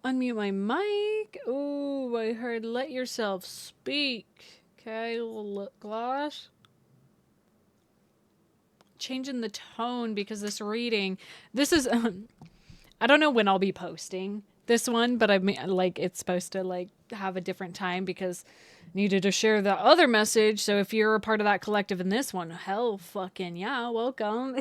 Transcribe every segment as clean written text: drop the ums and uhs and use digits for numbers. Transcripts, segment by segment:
unmute my mic. Oh, I heard let yourself speak. Okay, a little lip gloss. Changing the tone because this reading, this is, I don't know when I'll be posting this one, but I mean, like, it's supposed to like have a different time because I needed to share the other message. So if you're a part of that collective in this one, hell fucking yeah, welcome.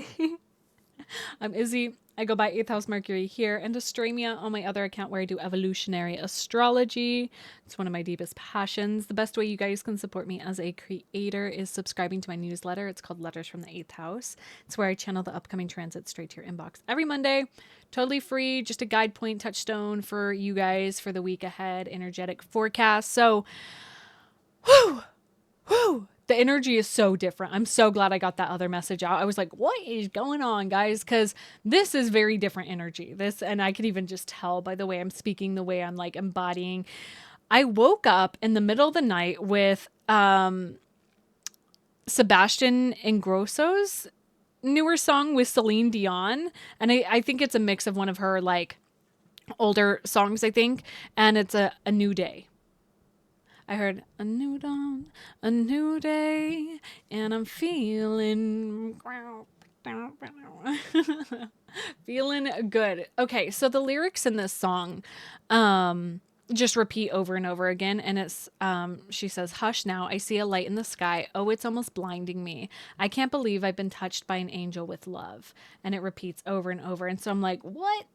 I'm Izzy. I go by 8th House Mercury here, and Astremia on my other account where I do evolutionary astrology. It's one of my deepest passions. The best way you guys can support me as a creator is subscribing to my newsletter. It's called Letters from the 8th House. It's where I channel the upcoming transits straight to your inbox every Monday. Totally free, just a guide point touchstone for you guys for the week ahead, energetic forecast. So, whew, whew, the energy is so different. I'm so glad I got that other message out. I was like, what is going on, guys? Because this is very different energy. This, and I could even just tell by the way I'm speaking, the way I'm like embodying. I woke up in the middle of the night with Sebastian Ingrosso's newer song with Celine Dion. And I think it's a mix of one of her like older songs, I think. And it's a new day. I heard a new dawn, a new day, and I'm feeling feeling good. Okay, so the lyrics in this song just repeat over and over again, and it's she says, "Hush now, I see a light in the sky. Oh, it's almost blinding me. I can't believe I've been touched by an angel with love." And it repeats over and over. And so I'm like, "What?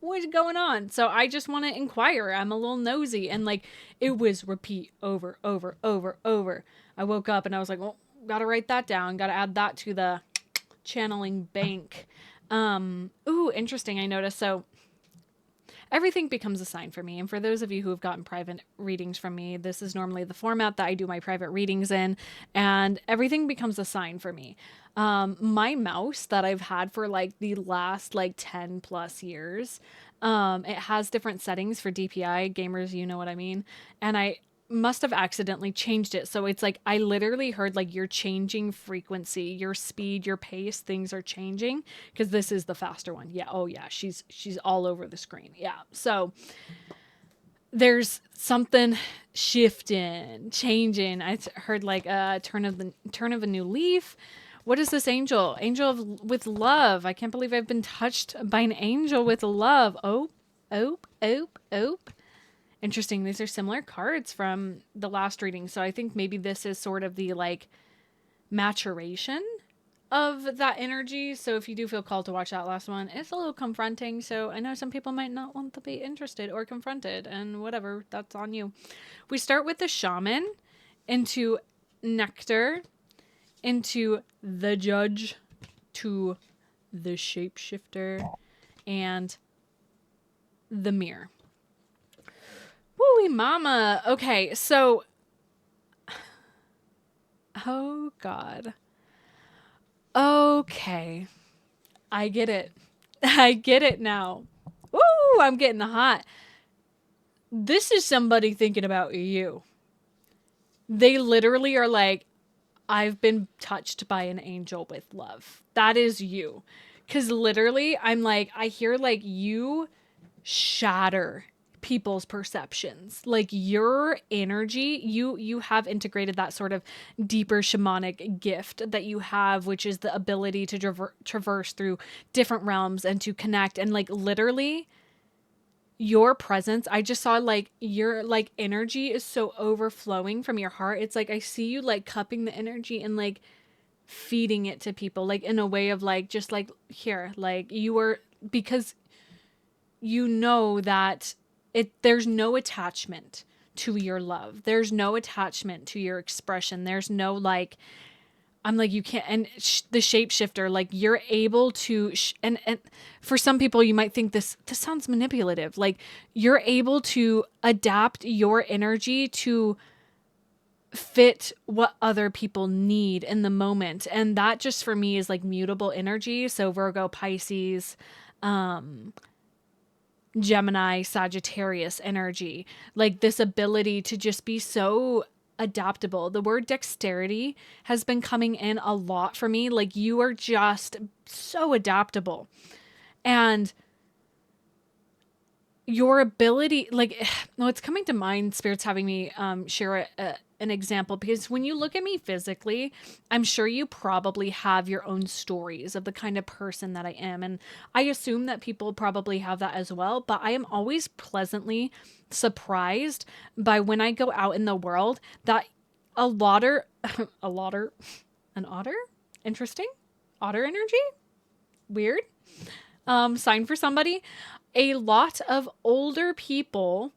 What's going on?" So I just want to inquire. I'm a little nosy, and like it was repeat over, over, over, over. I woke up and I was like, well, gotta write that down. Gotta add that to the channeling bank. Ooh, interesting. I noticed. So everything becomes a sign for me. And for those of you who have gotten private readings from me, this is normally the format that I do my private readings in, and everything becomes a sign for me. My mouse that I've had for like the last like 10 plus years, it has different settings for DPI gamers, you know what I mean? And I must have accidentally changed it. So it's like I literally heard like you're changing frequency, your speed, your pace, things are changing because this is the faster one. Yeah, oh yeah, she's all over the screen. Yeah. So there's something shifting, changing. I heard like a turn of a new leaf. What is this angel? Angel with love. I can't believe I've been touched by an angel with love. Oh, oh, oh, oh. Interesting. These are similar cards from the last reading. So I think maybe this is sort of the like maturation of that energy. So if you do feel called to watch that last one, it's a little confronting. So I know some people might not want to be interested or confronted, and whatever, that's on you. We start with the shaman, into nectar, into the judge, to the shapeshifter, and the mirror. Wooey mama. Okay, so oh god. Okay. I get it. I get it now. Woo, I'm getting hot. This is somebody thinking about you. They literally are like, I've been touched by an angel with love. That is you. Because literally, I'm like, I hear like you shatter people's perceptions. Like your energy, you have integrated that sort of deeper shamanic gift that you have, which is the ability to traverse through different realms and to connect. And like literally your presence, I just saw like your like energy is so overflowing from your heart. It's like I see you like cupping the energy and like feeding it to people, like in a way of like just like here, like you are, because you know that there's no attachment to your love. There's no attachment to your expression. There's no like, I'm like, you can't, and the shapeshifter, like you're able to, and for some people you might think this sounds manipulative. Like you're able to adapt your energy to fit what other people need in the moment. And that just for me is like mutable energy. So Virgo, Pisces, Gemini, Sagittarius energy, like this ability to just be so adaptable. The word dexterity has been coming in a lot for me. Like you are just so adaptable. And your ability, like, no, it's coming to mind, Spirit's having me share an example, because when you look at me physically, I'm sure you probably have your own stories of the kind of person that I am. And I assume that people probably have that as well. But I am always pleasantly surprised by when I go out in the world that a lotter, a lotter, an otter? Interesting. Otter energy? Weird. Sign for somebody. A lot of older people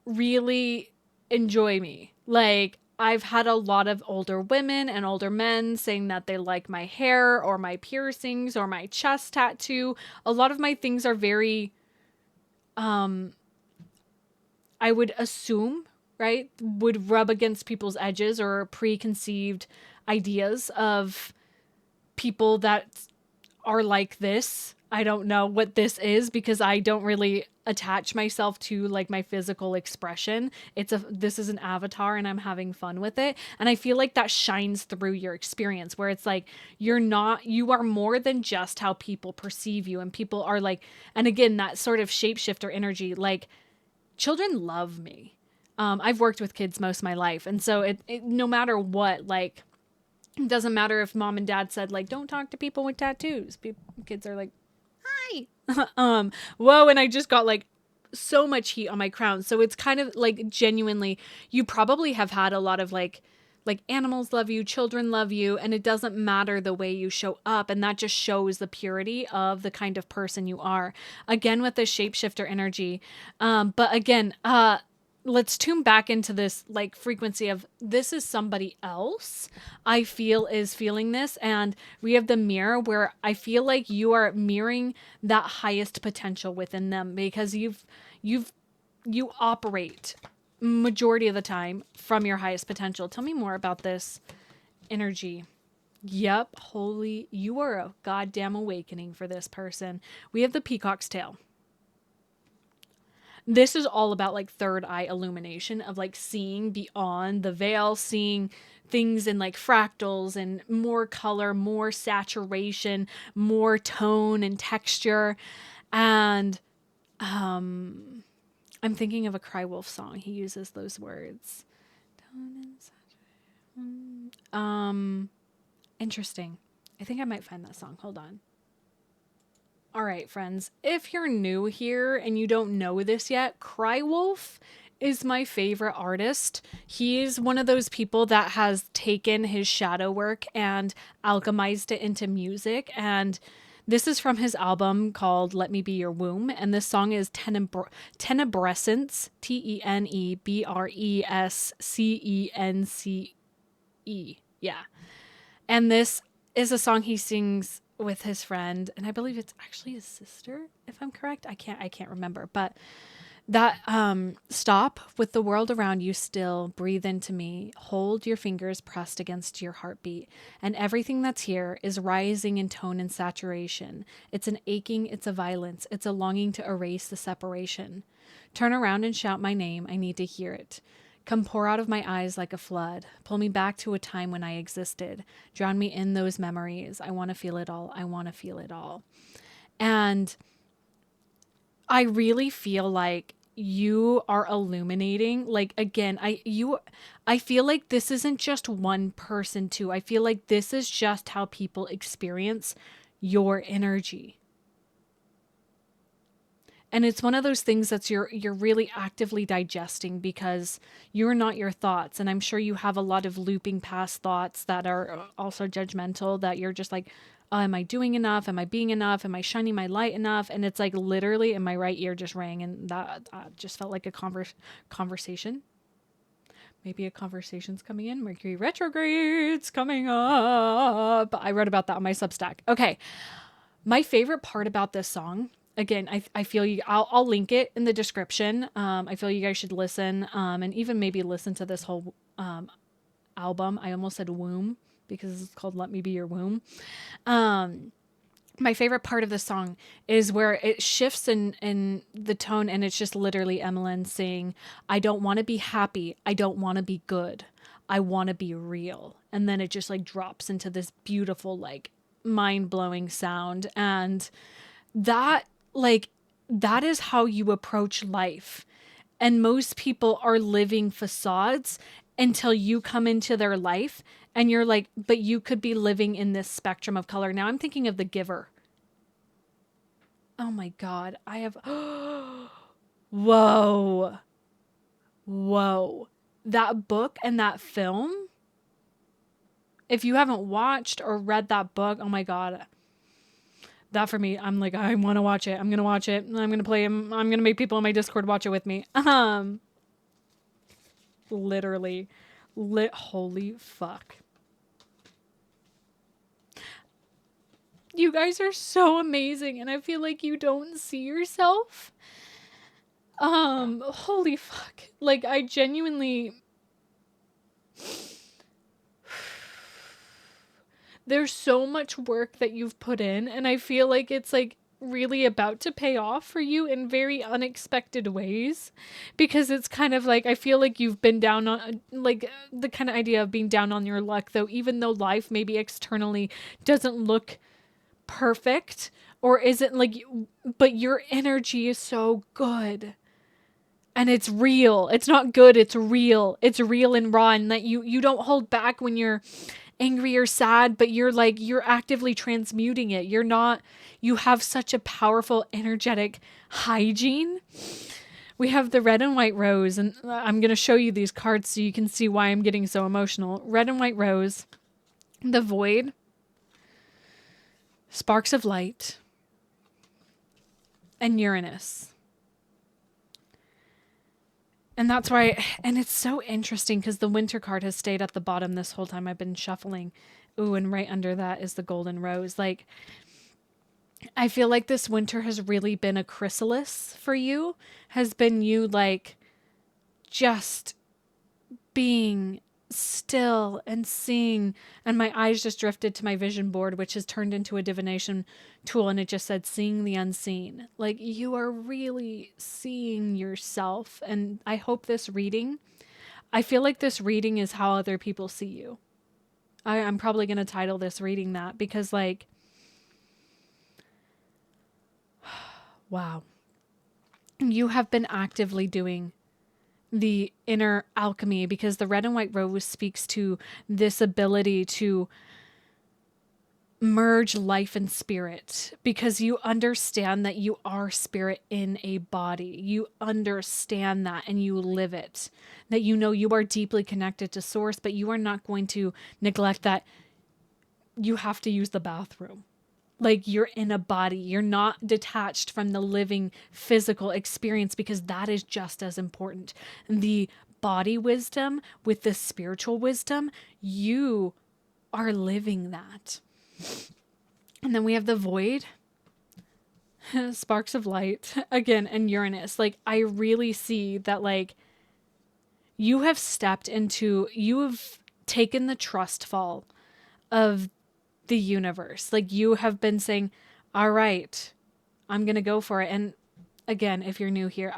really enjoy me. Like, I've had a lot of older women and older men saying that they like my hair or my piercings or my chest tattoo. A lot of my things are very, I would assume, right, would rub against people's edges or preconceived ideas of people that are like this. I don't know what this is because I don't really attach myself to like my physical expression. This is an avatar and I'm having fun with it. And I feel like that shines through your experience where it's like you are more than just how people perceive you, and people are like, and again, that sort of shapeshifter energy, like children love me. I've worked with kids most of my life, and so it no matter what, like it doesn't matter if mom and dad said like don't talk to people with tattoos. Kids are like, hi. Whoa, and I just got like so much heat on my crown. So it's kind of like genuinely, you probably have had a lot of like animals love you, children love you, and it doesn't matter the way you show up, and that just shows the purity of the kind of person you are. Again with the shapeshifter energy. But again, let's tune back into this like frequency of this is somebody else I feel is feeling this. And we have the mirror where I feel like you are mirroring that highest potential within them, because you operate majority of the time from your highest potential. Tell me more about this energy. Yep, holy, you are a goddamn awakening for this person. We have the peacock's tail. This is all about like third eye illumination of like seeing beyond the veil, seeing things in like fractals and more color, more saturation, more tone and texture. And I'm thinking of a Cry Wolf song. He uses those words. Tone and saturation. Interesting. I think I might find that song. Hold on. All right, friends, if you're new here and you don't know this yet, Crywolf is my favorite artist. He's one of those people that has taken his shadow work and alchemized it into music. And this is from his album called Let Me Be Your Womb. And this song is Tenebrescence, Tenebrescence. Yeah. And this is a song he sings with his friend, and I believe it's actually his sister, if I'm correct. I can't remember, but that stop with the world around you still, breathe into me, hold your fingers pressed against your heartbeat, and everything that's here is rising in tone and saturation. It's an aching, it's a violence, it's a longing to erase the separation. Turn around and shout my name, I need to hear it. Come pour out of my eyes like a flood. Pull me back to a time when I existed. Drown me in those memories. I want to feel it all. I want to feel it all. And I really feel like you are illuminating. Like, again, I feel like this isn't just one person too. I feel like this is just how people experience your energy. And it's one of those things that's you're really actively digesting because you're not your thoughts. And I'm sure you have a lot of looping past thoughts that are also judgmental, that you're just like, oh, am I doing enough? Am I being enough? Am I shining my light enough? And it's like literally in my right ear just rang, and that just felt like a conversation. Maybe a conversation's coming in. Mercury retrograde's coming up. I wrote about that on my Substack. Okay. My favorite part about this song, again, I feel you, I'll link it in the description. I feel you guys should listen, and even maybe listen to this whole album. I almost said womb because it's called Let Me Be Your Womb. My favorite part of the song is where it shifts in the tone, and it's just literally Emmeline saying, I don't want to be happy. I don't want to be good. I want to be real. And then it just like drops into this beautiful, like mind-blowing sound. And that, like, that is how you approach life. And most people are living facades until you come into their life and you're like, but you could be living in this spectrum of color. Now I'm thinking of The Giver. Oh my God. I have, whoa, whoa. That book and that film, if you haven't watched or read that book, oh my God. That for me, I'm like, I want to watch it. I'm going to watch it. I'm going to play him. I'm going to make people in my Discord watch it with me. Literally. Holy fuck. You guys are so amazing, and I feel like you don't see yourself. Holy fuck. Like, I genuinely... There's so much work that you've put in, and I feel like it's like really about to pay off for you in very unexpected ways, because it's kind of like, I feel like you've been down on, like, the kind of idea of being down on your luck, though, even though life maybe externally doesn't look perfect or isn't like, but your energy is so good. And it's real. It's not good. It's real. It's real and raw, and that you don't hold back when you're angry or sad, but you're actively transmuting it. You have such a powerful energetic hygiene. We have the red and white rose, and I'm going to show you these cards so you can see why I'm getting so emotional. Red and white rose, the void, sparks of light, and Uranus. And that's why, and it's so interesting because the winter card has stayed at the bottom this whole time I've been shuffling. Ooh, and right under that is the golden rose. Like, I feel like this winter has really been a chrysalis for you, has been you like just being still and seeing, and my eyes just drifted to my vision board, which has turned into a divination tool, and it just said seeing the unseen. Like, you are really seeing yourself, and I hope this reading, I feel like this reading is how other people see you. I'm probably going to title this reading that, because like, wow, you have been actively doing the inner alchemy, because the red and white rose speaks to this ability to merge life and spirit, because you understand that you are spirit in a body. You understand that and you live it, that you know you are deeply connected to source, but you are not going to neglect that you have to use the bathroom. Like, you're in a body. You're not detached from the living physical experience, because that is just as important. The body wisdom with the spiritual wisdom, you are living that. And then we have the void, sparks of light, again, and Uranus. Like, I really see that, like, you have taken the trust fall of the universe. Like, you have been saying, all right, I'm going to go for it. And again, if you're new here,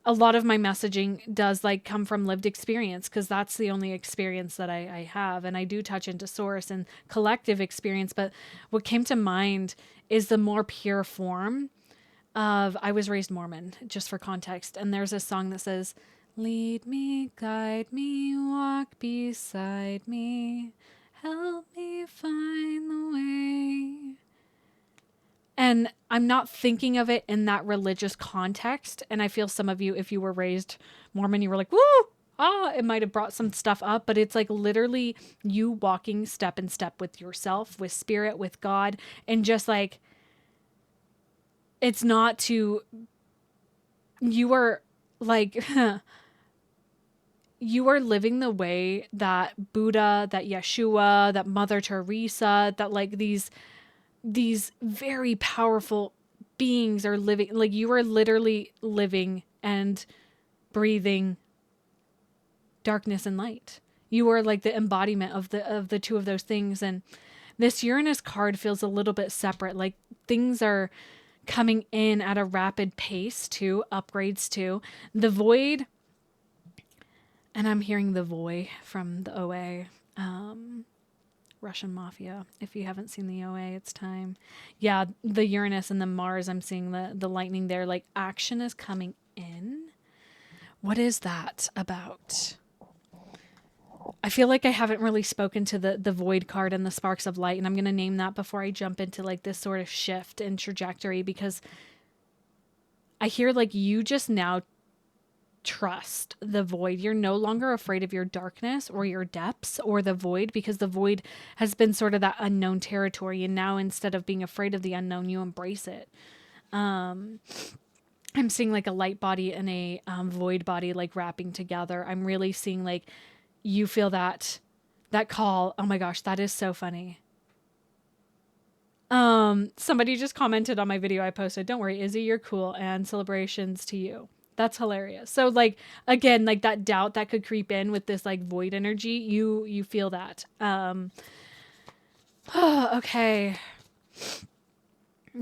a lot of my messaging does like come from lived experience, because that's the only experience that I have. And I do touch into source and collective experience. But what came to mind is the more pure form of, I was raised Mormon, just for context. And there's a song that says, lead me, guide me, walk beside me, help me find the way. And I'm not thinking of it in that religious context. And I feel some of you, if you were raised Mormon, you were like, woo, it might have brought some stuff up, but it's like literally you walking step in step with yourself, with spirit, with God. And just like, it's not to, you are like, you are living the way that Buddha, that Yeshua, that Mother Teresa, that like these very powerful beings are living. Like, you are literally living and breathing darkness and light. You are like the embodiment of the two of those things. And this Uranus card feels a little bit separate. Like, things are coming in at a rapid pace too, upgrades too. The void, and I'm hearing the void from the OA. Russian mafia. If you haven't seen the OA, it's time. Yeah, the Uranus and the Mars, I'm seeing the lightning there. Like, action is coming in. What is that about? I feel like I haven't really spoken to the void card and the sparks of light, and I'm going to name that before I jump into like this sort of shift and trajectory, because I hear like you just now trust the void. You're no longer afraid of your darkness or your depths or the void, because the void has been sort of that unknown territory, and now instead of being afraid of the unknown, you embrace it. I'm seeing like a light body and a void body like wrapping together. I'm really seeing like you feel that call. Oh my gosh, that is so funny. Somebody just commented on my video I posted, "Don't worry, Izzy, you're cool, and celebrations to you." That's hilarious. So like, again, like that doubt that could creep in with this like void energy, you feel that. Okay.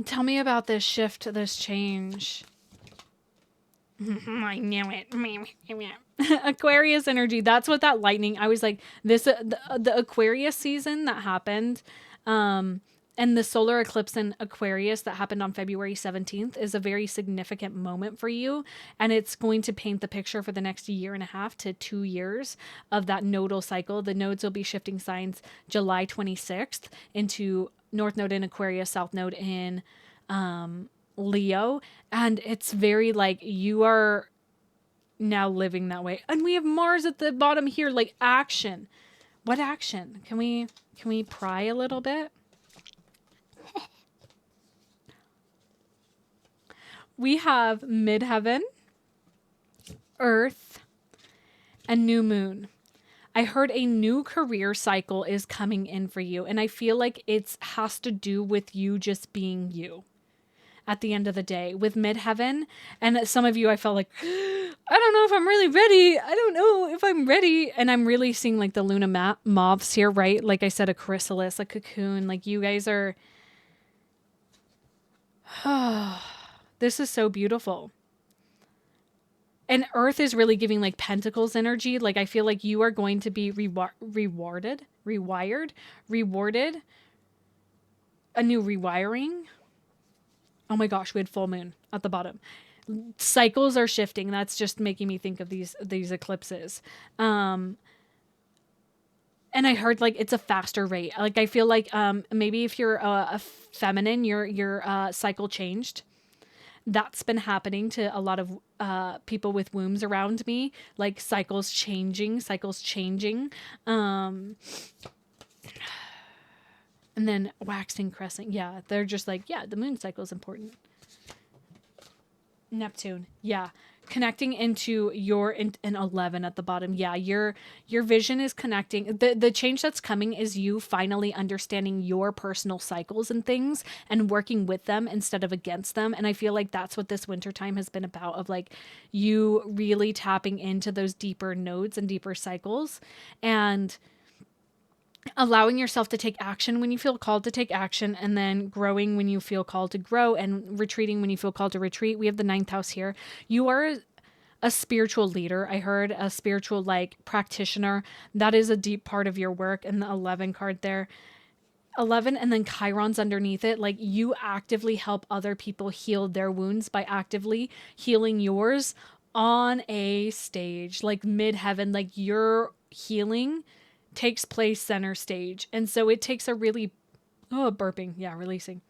Tell me about this shift, this change. I knew it. Aquarius energy. That's what that lightning. I was like, this the Aquarius season that happened, and the solar eclipse in Aquarius that happened on February 17th is a very significant moment for you, and it's going to paint the picture for the next 1.5 to 2 years of that nodal cycle. The nodes will be shifting signs July 26th into North Node in Aquarius, South Node in Leo, and it's very like you are now living that way. And we have Mars at the bottom here, like action. What action? Can we pry a little bit? We have midheaven, Earth, and new moon. I heard a new career cycle is coming in for you, and I feel like it has to do with you just being you. At the end of the day, with midheaven, and some of you, I felt like, I don't know if I'm really ready. I don't know if I'm ready. And I'm really seeing like the Luna moths here, right? Like I said, a chrysalis, a cocoon. Like you guys are, this is so beautiful. And Earth is really giving like Pentacles energy. Like I feel like you are going to be rewarded, a new rewiring. Oh my gosh, we had full moon at the bottom. Cycles are shifting. That's just making me think of these eclipses. And I heard like it's a faster rate. Like I feel like maybe if you're a feminine, your cycle changed. That's been happening to a lot of people with wombs around me. Like cycles changing. And then waxing, crescent. Yeah, they're just like, yeah, the moon cycle is important. Neptune. Yeah. Connecting into an 11 at the bottom. Yeah, your vision is connecting. The change that's coming is you finally understanding your personal cycles and things and working with them instead of against them. And I feel like that's what this wintertime has been about, of like you really tapping into those deeper nodes and deeper cycles and allowing yourself to take action when you feel called to take action, and then growing when you feel called to grow, and retreating when you feel called to retreat. We have the 9th house here. You are a spiritual leader. I heard a spiritual like practitioner. That is a deep part of your work. And the 11 card there, 11, and then Chiron's underneath it. Like you actively help other people heal their wounds by actively healing yours on a stage, like midheaven. Like your healing takes place center stage. And so it takes a really, releasing.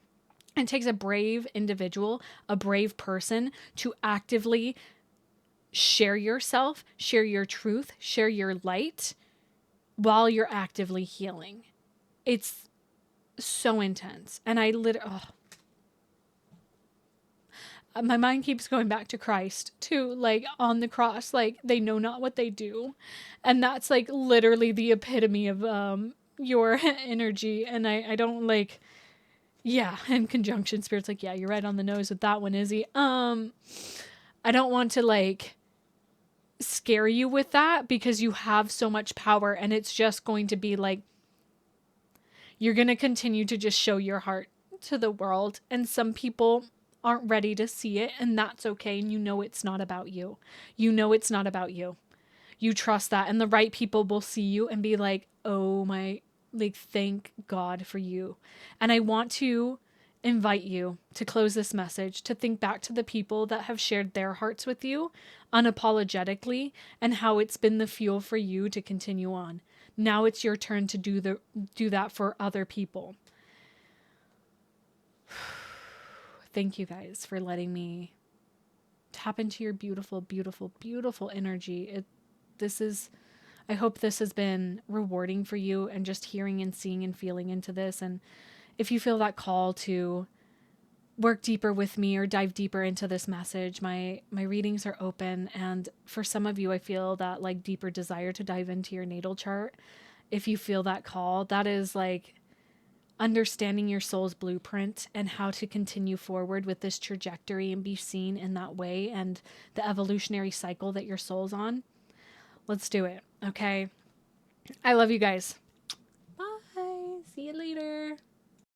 It takes a brave individual, a brave person to actively share yourself, share your truth, share your light while you're actively healing. It's so intense. And I my mind keeps going back to Christ too, like on the cross, like they know not what they do. And that's like literally the epitome of your energy. And I don't like, yeah, and conjunction spirits, like, yeah, you're right on the nose with that one, Izzy. I don't want to like scare you with that, because you have so much power, and it's just going to be like, you're going to continue to just show your heart to the world. And some people aren't ready to see it, and that's okay. And you know it's not about you. You know it's not about you. You trust that, and the right people will see you and be like, oh my Like, thank God for you. And I want to invite you to close this message to think back to the people that have shared their hearts with you unapologetically and how it's been the fuel for you to continue on. Now it's your turn to do that for other people. Thank you guys for letting me tap into your beautiful, beautiful, beautiful energy. I hope this has been rewarding for you, and just hearing and seeing and feeling into this. And if you feel that call to work deeper with me or dive deeper into this message, my readings are open. And for some of you, I feel that like deeper desire to dive into your natal chart. If you feel that call, that is like understanding your soul's blueprint and how to continue forward with this trajectory and be seen in that way, and the evolutionary cycle that your soul's on. Let's do it. Okay. I love you guys. Bye. See you later.